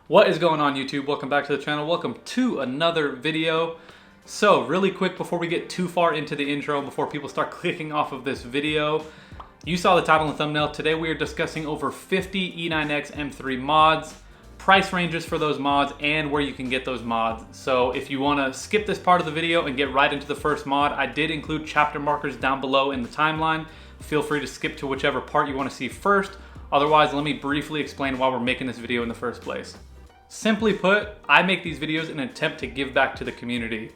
What is going on, YouTube? Welcome back to the channel. Welcome to another video. So really quick before we get too far into the intro, before people start clicking off of this video, you saw the title and thumbnail. Today we are discussing over 50 E9x M3 mods, price ranges for those mods, and where you can get those mods. So if you want to skip this part of the video and get right into the first mod, I did include chapter markers down below in the timeline. Feel free to skip to whichever part you want to see first. Otherwise, let me briefly explain why we're making this video in the first place. Simply put, I make these videos in an attempt to give back to the community.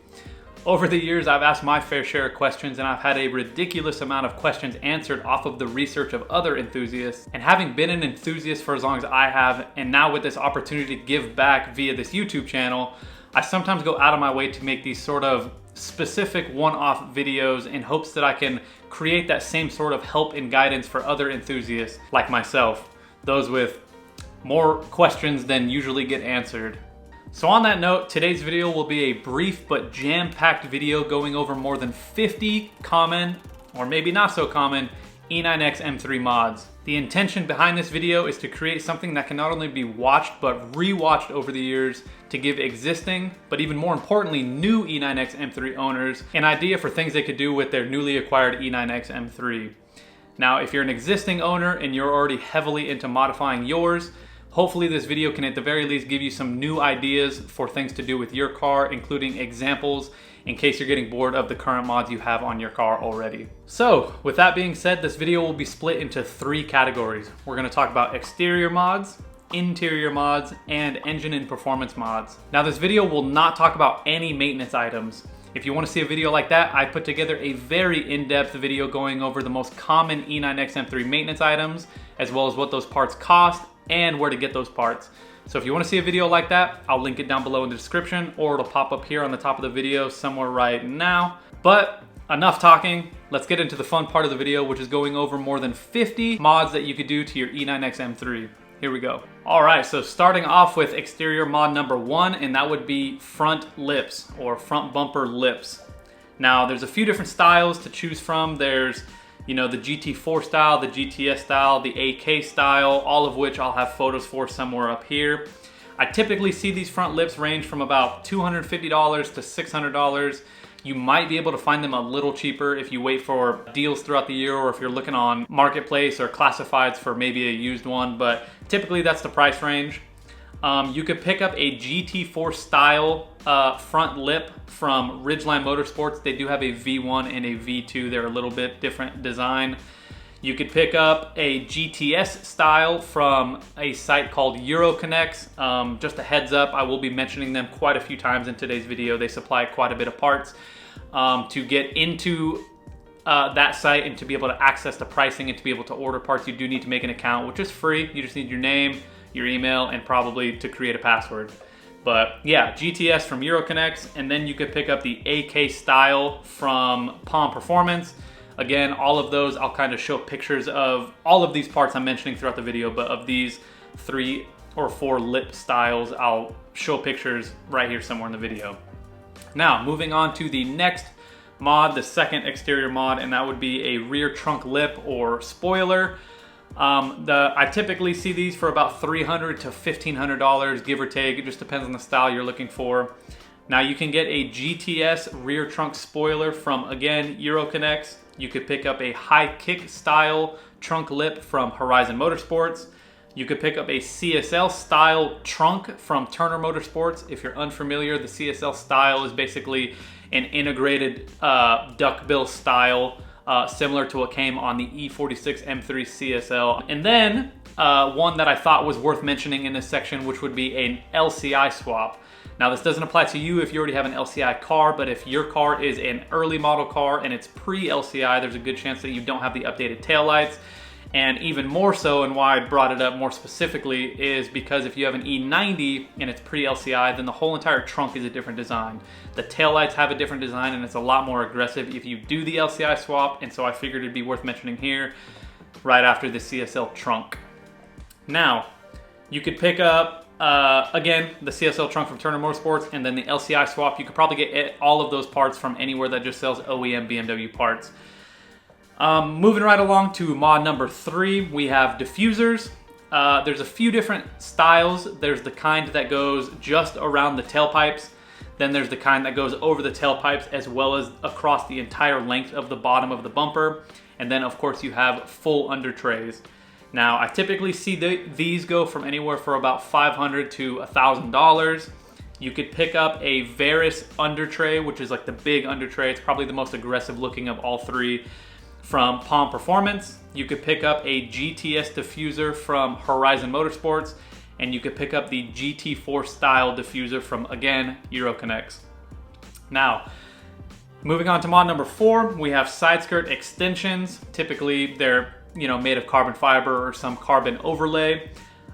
Over the years, I've asked my fair share of questions, and I've had a ridiculous amount of questions answered off of the research of other enthusiasts. And having been an enthusiast for as long as I have, and now with this opportunity to give back via this YouTube channel, I sometimes go out of my way to make these sort of specific one-off videos in hopes that I can create that same sort of help and guidance for other enthusiasts like myself, those with more questions than usually get answered. So on that note, today's video will be a brief but jam-packed video going over more than 50 common, or maybe not so common, E9x M3 mods. The intention behind this video is to create something that can not only be watched but rewatched over the years to give existing, but even more importantly, new E9x M3 owners an idea for things they could do with their newly acquired E9x M3. Now, if you're an existing owner and you're already heavily into modifying yours, hopefully this video can at the very least give you some new ideas for things to do with your car, including examples in case you're getting bored of the current mods you have on your car already. So with that being said, this video will be split into three categories. We're going to talk about exterior mods, interior mods, and engine and performance mods. Now this video will not talk about any maintenance items. If you want to see a video like that, I put together a very in-depth video going over the most common E9x M3 maintenance items, as well as what those parts cost and where to get those parts. So if you want to see a video like that, I'll link it down below in the description, or it'll pop up here on the top of the video somewhere right now. But enough talking, let's get into the fun part of the video, which is going over more than 50 mods that you could do to your E9x M3. Here we go. All right, so starting off with exterior mod number one, and that would be front lips or front bumper lips. Now there's a few different styles to choose from. There's the GT4 style, the GTS style, the AK style, all of which I'll have photos for somewhere up here. I typically see these front lips range from about $250 to $600. You might be able to find them a little cheaper if you wait for deals throughout the year, or if you're looking on Marketplace or Classifieds for maybe a used one, but typically that's the price range. You could pick up a GT4 style front lip from Ridgeline Motorsports. They do have a V1 and a V2. They're a little bit different design. You could pick up a GTS style from a site called Euroconnects. Just a heads up, I will be mentioning them quite a few times in today's video. They supply quite a bit of parts. To get into that site and to be able to access the pricing and to be able to order parts, you do need to make an account, which is free. You just need your name, your email, and probably to create a password. But yeah, GTS from Euroconnects, and then you could pick up the AK style from Palm Performance. Again, all of those, I'll kind of show pictures of all of these parts I'm mentioning throughout the video, but of these 3 or 4 lip styles, I'll show pictures right here somewhere in the video. Now, moving on to the next mod, the second exterior mod, and that would be a rear trunk lip or spoiler. I typically see these for about $300 to $1,500, give or take. It just depends on the style you're looking for. Now you can get a GTS rear trunk spoiler from, again, Euroconnects. You could pick up a high kick style trunk lip from Horizon Motorsports. You could pick up a CSL style trunk from Turner Motorsports. If you're unfamiliar, the CSL style is basically an integrated duckbill style, similar to what came on the E46 M3 CSL. And then one that I thought was worth mentioning in this section, which would be an LCI swap. Now this doesn't apply to you if you already have an LCI car, but if your car is an early model car and it's pre-LCI, there's a good chance that you don't have the updated taillights. And even more so, and why I brought it up more specifically, is because if you have an E90 and it's pre-LCI, then the whole entire trunk is a different design. The taillights have a different design, and it's a lot more aggressive if you do the LCI swap, and so I figured it'd be worth mentioning here right after the CSL trunk. Now, you could pick up, again, the CSL trunk from Turner Motorsports, and then the LCI swap. You could probably get all of those parts from anywhere that just sells OEM BMW parts. Moving right along to mod number 3, we have diffusers. There's a few different styles. There's the kind that goes just around the tailpipes. Then there's the kind that goes over the tailpipes as well as across the entire length of the bottom of the bumper. And then of course you have full under trays. Now I typically see these go from anywhere for about $500 to $1,000. You could pick up a Varus under tray, which is like the big under tray. It's probably the most aggressive looking of all three, from Palm Performance. You could pick up a GTS diffuser from Horizon Motorsports, and you could pick up the GT4 style diffuser from, again, Euroconnects. Now, moving on to mod number 4, we have Sideskirt Extensions. Typically, they're made of carbon fiber or some carbon overlay.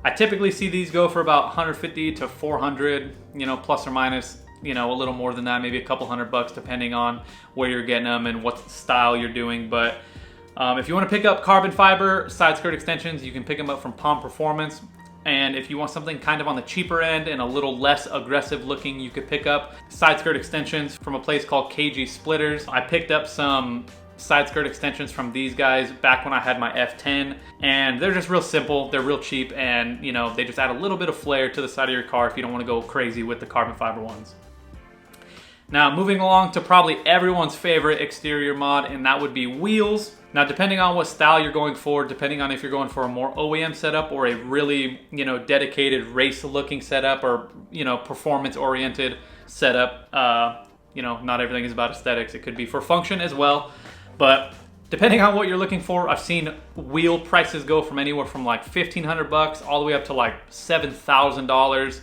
I typically see these go for about 150 to 400, plus or minus, a little more than that, maybe a couple $100 depending on where you're getting them and what style you're doing. But if you want to pick up carbon fiber side skirt extensions, you can pick them up from Palm Performance. And if you want something kind of on the cheaper end and a little less aggressive looking, you could pick up side skirt extensions from a place called KG Splitters. I picked up some side skirt extensions from these guys back when I had my F10, and they're just real simple, they're real cheap, and they just add a little bit of flair to the side of your car if you don't want to go crazy with the carbon fiber ones. Now moving along to probably everyone's favorite exterior mod, and that would be wheels. Now depending on what style you're going for, depending on if you're going for a more OEM setup or a really dedicated race looking setup or performance oriented setup, not everything is about aesthetics. It could be for function as well. But depending on what you're looking for, I've seen wheel prices go from anywhere from like $1,500 all the way up to like $7,000.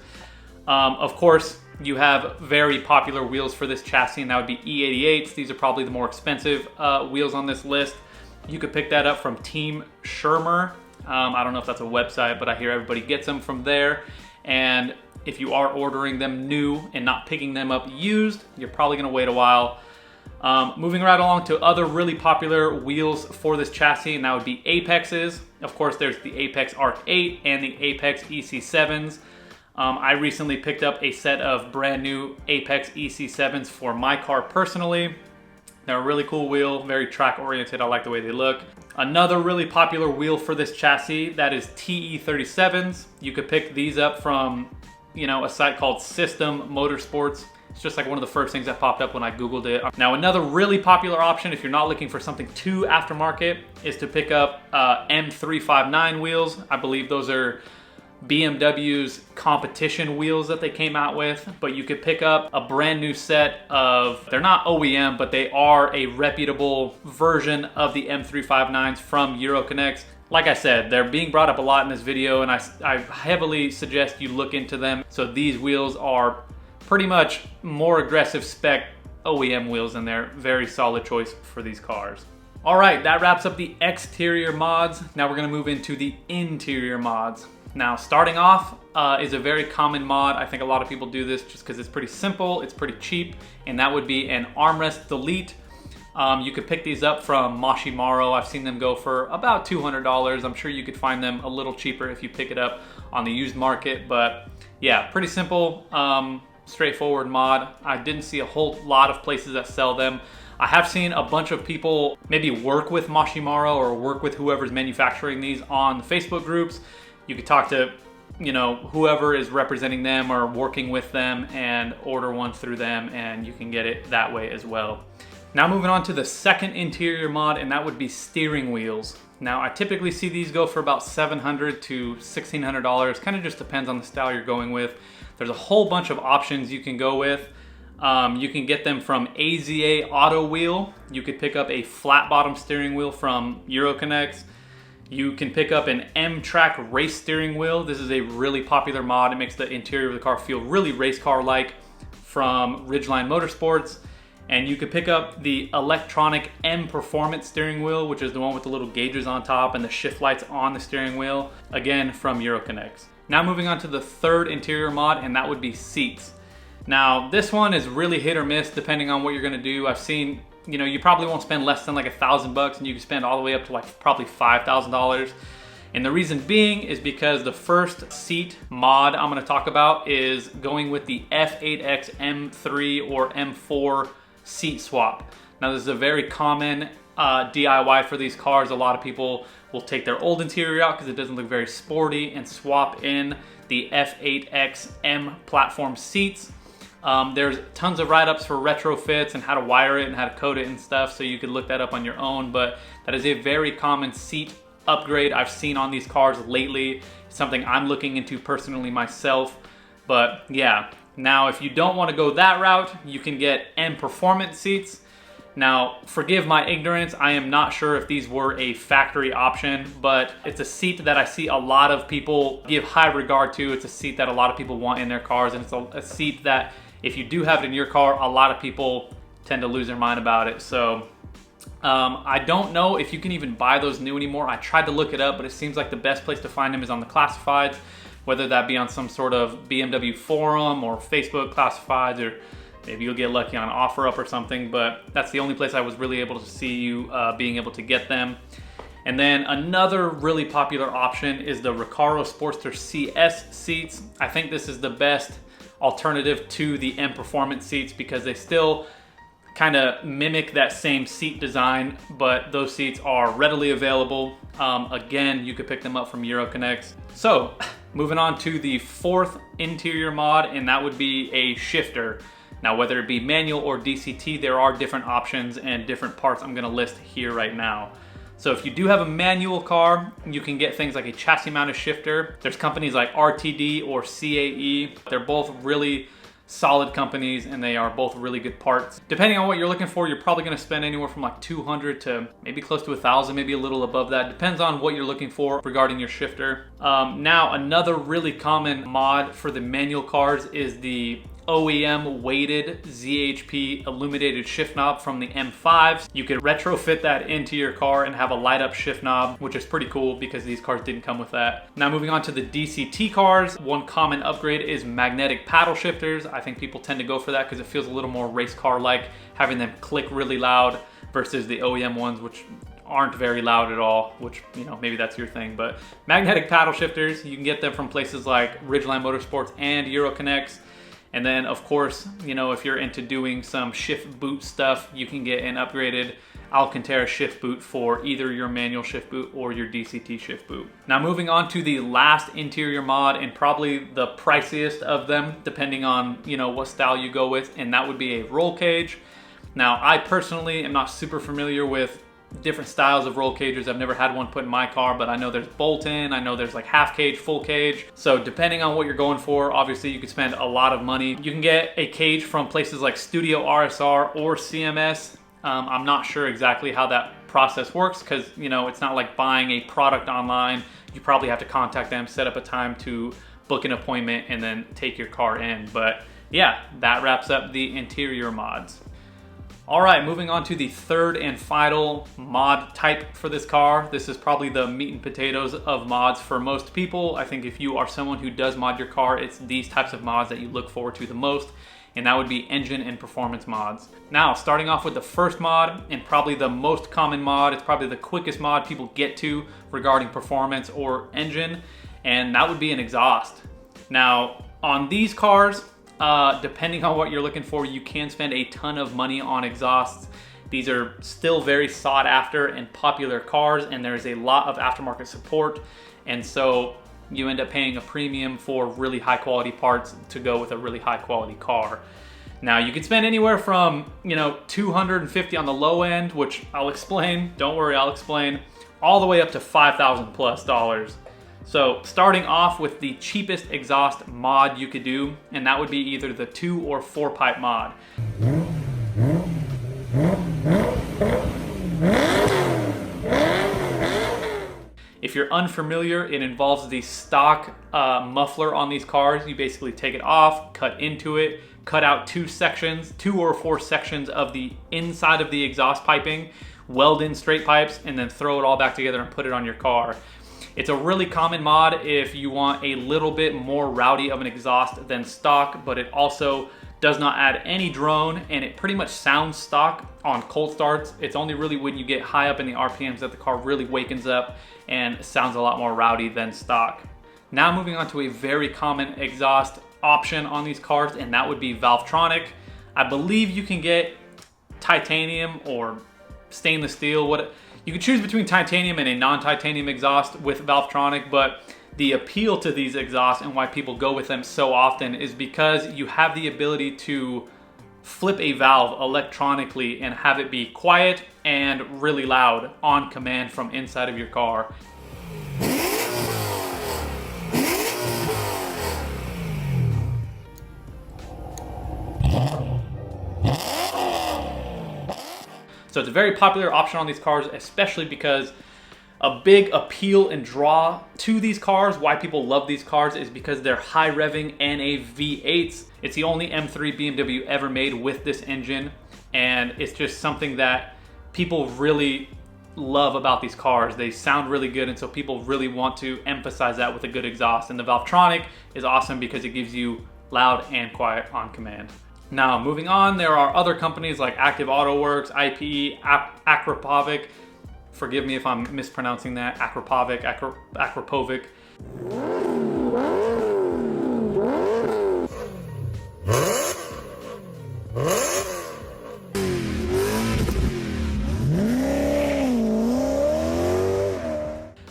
Of course, you have very popular wheels for this chassis, and that would be E88s. These are probably the more expensive wheels on this list. You could pick that up from Team Shermer. I don't know if that's a website, but I hear everybody gets them from there. And if you are ordering them new and not picking them up used, you're probably gonna wait a while. Moving right along to other really popular wheels for this chassis, and that would be Apexes. Of course, there's the Apex Arc 8 and the Apex EC7s. I recently picked up a set of brand new Apex EC7s for my car personally. They're a really cool wheel, very track oriented. I like the way they look. Another really popular wheel for this chassis, that is TE37s. You could pick these up from, a site called System Motorsports. It's just like one of the first things that popped up when I Googled it. Now, another really popular option if you're not looking for something too aftermarket is to pick up M359 wheels. I believe those are BMW's competition wheels that they came out with, but you could pick up a brand new set of, they're not OEM, but they are a reputable version of the M359s from Euroconnects. Like I said, they're being brought up a lot in this video, and I heavily suggest you look into them. So these wheels are pretty much more aggressive spec OEM wheels, and they're very solid choice for these cars. All right, that wraps up the exterior mods. Now we're gonna move into the interior mods. Now, starting off is a very common mod. I think a lot of people do this just because it's pretty simple, it's pretty cheap, and that would be an Armrest Delete. You could pick these up from Mashimaro. I've seen them go for about $200. I'm sure you could find them a little cheaper if you pick it up on the used market, but yeah, pretty simple, straightforward mod. I didn't see a whole lot of places that sell them. I have seen a bunch of people maybe work with Mashimaro or work with whoever's manufacturing these on the Facebook groups. You could talk to, whoever is representing them or working with them and order one through them, and you can get it that way as well. Now moving on to the second interior mod, and that would be steering wheels. Now I typically see these go for about $700 to $1,600, kind of just depends on the style you're going with. There's a whole bunch of options you can go with. You can get them from AZA Auto Wheel. You could pick up a flat bottom steering wheel from Euroconnects. You can pick up an M-Track race steering wheel. This is a really popular mod. It makes the interior of the car feel really race car-like, from Ridgeline Motorsports. And you could pick up the electronic M Performance steering wheel, which is the one with the little gauges on top and the shift lights on the steering wheel, again from Euroconnects. Now moving on to the third interior mod, and that would be seats. Now this one is really hit or miss depending on what you're gonna do. I've seen, you probably won't spend less than like $1,000, and you can spend all the way up to like probably $5,000. And the reason being is because the first seat mod I'm gonna talk about is going with the E9x M3 or M4 seat swap. Now this is a very common DIY for these cars. A lot of people will take their old interior out because it doesn't look very sporty and swap in the F8X M platform seats. There's tons of write-ups for retrofits and how to wire it and how to code it and stuff, so you could look that up on your own, but that is a very common seat upgrade I've seen on these cars lately. It's something I'm looking into personally myself. But yeah, now if you don't want to go that route, you can get M Performance seats. Now, forgive my ignorance, I am not sure if these were a factory option, but it's a seat that I see a lot of people give high regard to. It's a seat that a lot of people want in their cars, and it's a seat that if you do have it in your car, a lot of people tend to lose their mind about it. So I don't know if you can even buy those new anymore. I tried to look it up, but it seems like the best place to find them is on the classifieds, whether that be on some sort of BMW forum or Facebook classifieds, or maybe you'll get lucky on an OfferUp or something, but that's the only place I was really able to see you being able to get them. And then another really popular option is the Recaro Sportster CS seats. I think this is the best alternative to the M Performance seats because they still kind of mimic that same seat design, but those seats are readily available. Again, you could pick them up from Euroconnects. So moving on to the fourth interior mod, and that would be a shifter. Now, whether it be manual or DCT, there are different options and different parts I'm gonna list here right now. So if you do have a manual car, you can get things like a chassis mounted shifter. There's companies like RTD or CAE. They're both really solid companies and they are both really good parts. Depending on what you're looking for, you're probably gonna spend anywhere from like 200 to maybe close to 1,000, maybe a little above that. Depends on what you're looking for regarding your shifter. Now, another really common mod for the manual cars is the OEM weighted ZHP illuminated shift knob from the M5s. You could retrofit that into your car and have a light up shift knob, which is pretty cool because these cars didn't come with that. Now moving on to the DCT cars, one common upgrade is magnetic paddle shifters. I think people tend to go for that because it feels a little more race car-like, having them click really loud versus the OEM ones, which aren't very loud at all, which, you know, maybe that's your thing. But magnetic paddle shifters, you can get them from places like Ridgeline Motorsports and Euroconnects. And then, of course, you know, if you're into doing some shift boot stuff, you can get an upgraded Alcantara shift boot for either your manual shift boot or your DCT shift boot. Now, moving on to the last interior mod and probably the priciest of them, depending on, you know, what style you go with, and that would be a roll cage. Now, I personally am not super familiar with different styles of roll cages. I've never had one put in my car, but I know there's bolt-in, I know there's like half cage, full cage. So depending on what you're going for, obviously you could spend a lot of money. You can get a cage from places like Studio RSR or CMS. I'm not sure exactly how that process works because, you know, it's not like buying a product online. You probably have to contact them, set up a time to book an appointment, and then take your car in. But yeah, that wraps up the interior mods. All right, moving on to the third and final mod type for this car. This is probably the meat and potatoes of mods for most people. I think if you are someone who does mod your car, it's these types of mods that you look forward to the most, and that would be engine and performance mods. Now, starting off with the first mod, and probably the most common mod, it's probably the quickest mod people get to regarding performance or engine, and that would be an exhaust. Now, on these cars, depending on what you're looking for, you can spend a ton of money on exhausts. These are still very sought after and popular cars, and there's a lot of aftermarket support. And so you end up paying a premium for really high quality parts to go with a really high quality car. Now you can spend anywhere from, you know, $250 on the low end, which I'll explain, don't worry, I'll explain, all the way up to $5,000 plus. So starting off with the cheapest exhaust mod you could do, and that would be either the 2 or 4 pipe mod. If you're unfamiliar, it involves the stock muffler on these cars. You basically take it off, cut into it, cut out 2 or 4 sections of the inside of the exhaust piping, weld in straight pipes, and then throw it all back together and put it on your car. It's a really common mod if you want a little bit more rowdy of an exhaust than stock, but it also does not add any drone, and it pretty much sounds stock on cold starts. It's only really when you get high up in the RPMs that the car really wakens up and sounds a lot more rowdy than stock. Now moving on to a very common exhaust option on these cars, and that would be Valvetronic. I believe you can get titanium or stainless steel. You can choose between titanium and a non-titanium exhaust with Valvetronic, but the appeal to these exhausts and why people go with them so often is because you have the ability to flip a valve electronically and have it be quiet and really loud on command from inside of your car. So it's a very popular option on these cars, especially because a big appeal and draw to these cars, why people love these cars, is because they're high revving NA V8s. It's the only M3 BMW ever made with this engine, and it's just something that people really love about these cars. They sound really good, and so people really want to emphasize that with a good exhaust. And the Valvetronic is awesome because it gives you loud and quiet on command. Now, moving on, there are other companies like Active Auto Works, IPE, Akrapovic. Forgive me if I'm mispronouncing that. Akrapovic.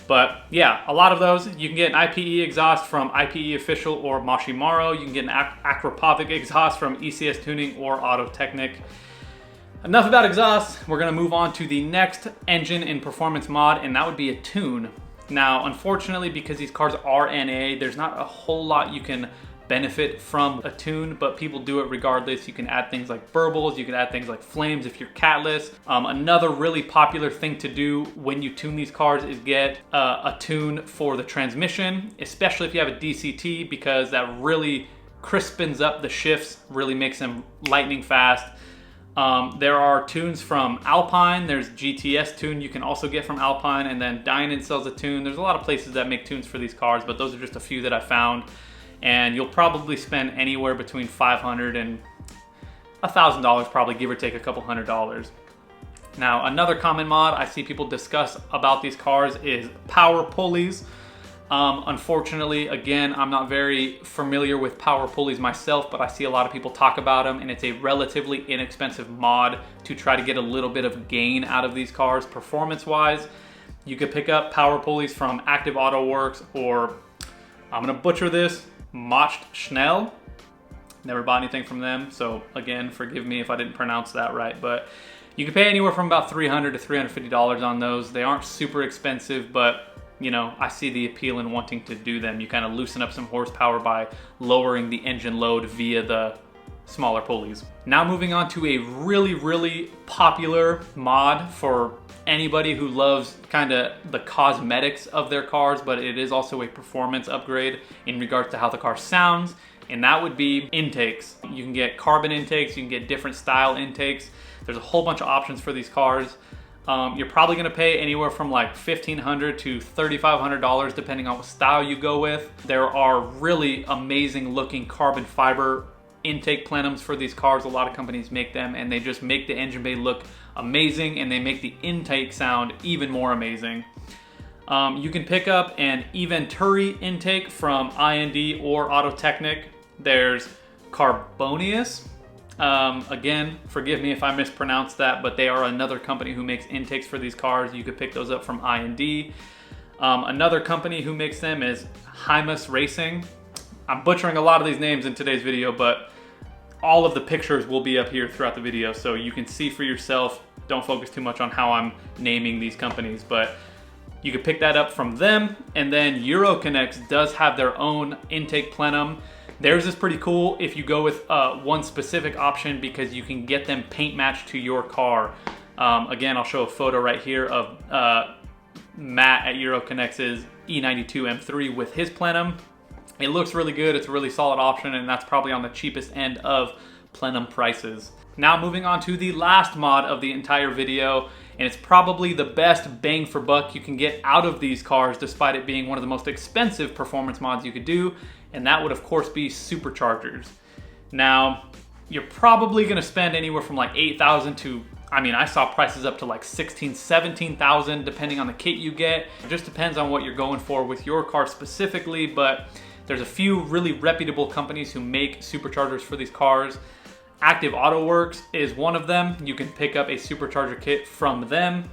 But yeah, a lot of those. You can get an IPE exhaust from IPE Official or Mashimaro. You can get an Akrapovic exhaust from ECS Tuning or Auto Technic. Enough about exhausts. We're gonna move on to the next engine in performance mod, and that would be a tune. Now, unfortunately, because these cars are NA, there's not a whole lot you can benefit from a tune, but people do it regardless. You can add things like burbles, you can add things like flames if you're catless. Another really popular thing to do when you tune these cars is get a tune for the transmission, especially if you have a DCT, because that really crispens up the shifts, really makes them lightning fast. There are tunes from Alpine. There's GTS tune you can also get from Alpine, and then Dynan sells a tune. There's a lot of places that make tunes for these cars, but those are just a few that I found. And you'll probably spend anywhere between $500 and $1,000, probably, give or take a couple $100. Now, another common mod I see people discuss about these cars is power pulleys. Unfortunately, again, I'm not very familiar with power pulleys myself, but I see a lot of people talk about them, and it's a relatively inexpensive mod to try to get a little bit of gain out of these cars performance-wise. You could pick up power pulleys from Active Auto Works, or, I'm gonna butcher this, Macht Schnell. Never bought anything from them, so again, forgive me if I didn't pronounce that right, but you can pay anywhere from about $300 to $350 on those. They aren't super expensive, but you know, I see the appeal in wanting to do them. You kind of loosen up some horsepower by lowering the engine load via the smaller pulleys. Now moving on to a really, really popular mod for anybody who loves kind of the cosmetics of their cars, but it is also a performance upgrade in regards to how the car sounds, and that would be intakes. You can get carbon intakes, you can get different style intakes. There's a whole bunch of options for these cars. You're probably gonna pay anywhere from like $1,500 to $3,500 depending on what style you go with. There are really amazing looking carbon fiber intake plenums for these cars. A lot of companies make them, and they just make the engine bay look amazing, and they make the intake sound even more amazing. You can pick up an Eventuri intake from IND or Auto Technic. There's Carbonius. Again, forgive me if I mispronounced that, but they are another company who makes intakes for these cars. You could pick those up from IND. Another company who makes them is Hymus Racing. I'm butchering a lot of these names in today's video, but all of the pictures will be up here throughout the video, so you can see for yourself. Don't focus too much on how I'm naming these companies, but you could pick that up from them. And then Euroconnects does have their own intake plenum. Theirs is pretty cool if you go with one specific option, because you can get them paint matched to your car. Again, I'll show a photo right here of Matt at Euroconnects' E9x M3 with his plenum. It looks really good. It's a really solid option, and that's probably on the cheapest end of plenum prices. Now moving on to the last mod of the entire video, and it's probably the best bang for buck you can get out of these cars, despite it being one of the most expensive performance mods you could do, and that would of course be superchargers. Now, you're probably gonna spend anywhere from like $8,000 to, I mean, I saw prices up to like $16,000, $17,000 depending on the kit you get. It just depends on what you're going for with your car specifically, but there's a few really reputable companies who make superchargers for these cars. Active Auto Works is one of them. You can pick up a supercharger kit from them.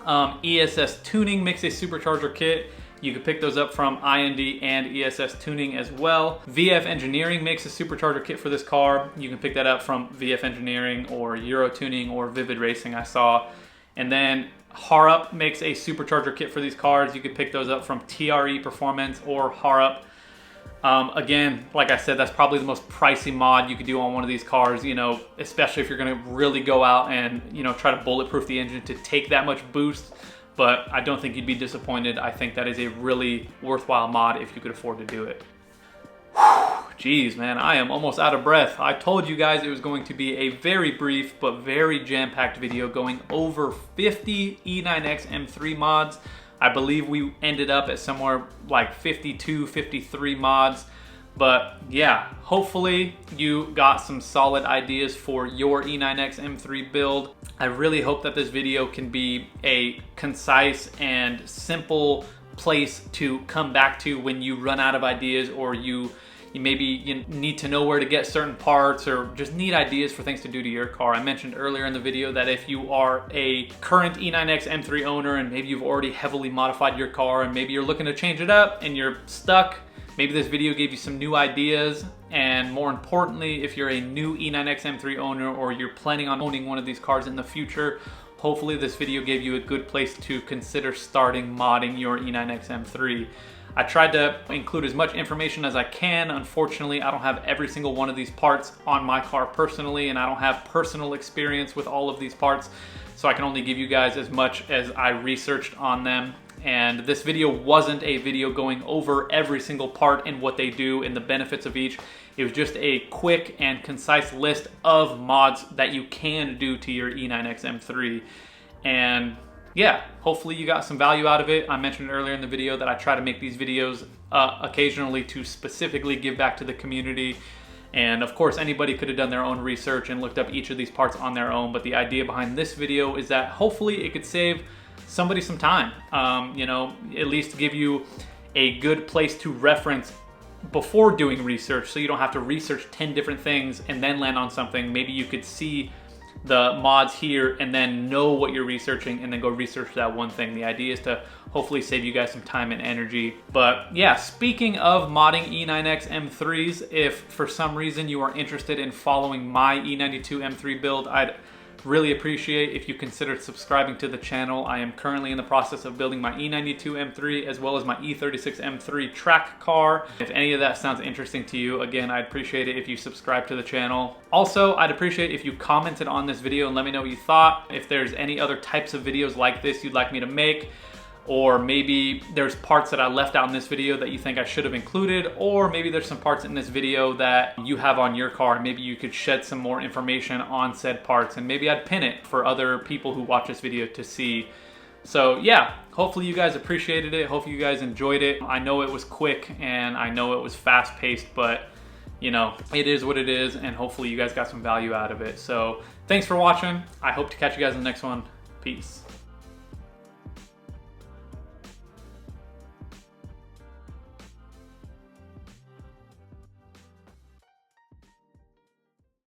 ESS Tuning makes a supercharger kit. You can pick those up from IND and ESS Tuning as well. VF Engineering makes a supercharger kit for this car. You can pick that up from VF Engineering or Euro Tuning or Vivid Racing, I saw. And then Harup makes a supercharger kit for these cars. You can pick those up from TRE Performance or Harup. Again, like I said, that's probably the most pricey mod you could do on one of these cars, you know, especially if you're gonna really go out and, you know, try to bulletproof the engine to take that much boost. But I don't think you'd be disappointed. I think that is a really worthwhile mod if you could afford to do it. Jeez, man, I am almost out of breath. I told you guys it was going to be a very brief but very jam-packed video going over 50 E9x M3 mods. I believe we ended up at somewhere like 52, 53 mods. But yeah, hopefully you got some solid ideas for your E9x M3 build. I really hope that this video can be a concise and simple place to come back to when you run out of ideas, or you need to know where to get certain parts, or just need ideas for things to do to your car. I mentioned earlier in the video that if you are a current E9x M3 owner and maybe you've already heavily modified your car and maybe you're looking to change it up and you're stuck, maybe this video gave you some new ideas. And more importantly, if you're a new E9x M3 owner or you're planning on owning one of these cars in the future, hopefully this video gave you a good place to consider starting modding your E9x M3. I tried to include as much information as I can. Unfortunately, I don't have every single one of these parts on my car personally, and I don't have personal experience with all of these parts, so I can only give you guys as much as I researched on them. And this video wasn't a video going over every single part and what they do and the benefits of each. It was just a quick and concise list of mods that you can do to your E9x M3. And yeah, hopefully you got some value out of it. I mentioned earlier in the video that I try to make these videos occasionally to specifically give back to the community. And of course, anybody could have done their own research and looked up each of these parts on their own. But the idea behind this video is that hopefully it could save somebody some time. You know, at least give you a good place to reference before doing research, so you don't have to research 10 different things and then land on something. Maybe you could see the mods here and then know what you're researching and then go research that one thing. The idea is to hopefully save you guys some time and energy. But yeah, speaking of modding E9x M3s, if for some reason you are interested in following my E92 M3 build, I'd really appreciate if you considered subscribing to the channel. I am currently in the process of building my E92 M3 as well as my E36 M3 track car. If any of that sounds interesting to you, again, I'd appreciate it if you subscribe to the channel. Also, I'd appreciate if you commented on this video and let me know what you thought. If there's any other types of videos like this you'd like me to make, or maybe there's parts that I left out in this video that you think I should have included, or maybe there's some parts in this video that you have on your car and maybe you could shed some more information on said parts, and maybe I'd pin it for other people who watch this video to see. So yeah, hopefully you guys appreciated it. Hopefully you guys enjoyed it. I know it was quick and I know it was fast paced, but you know, it is what it is, and hopefully you guys got some value out of it. So thanks for watching. I hope to catch you guys in the next one. Peace.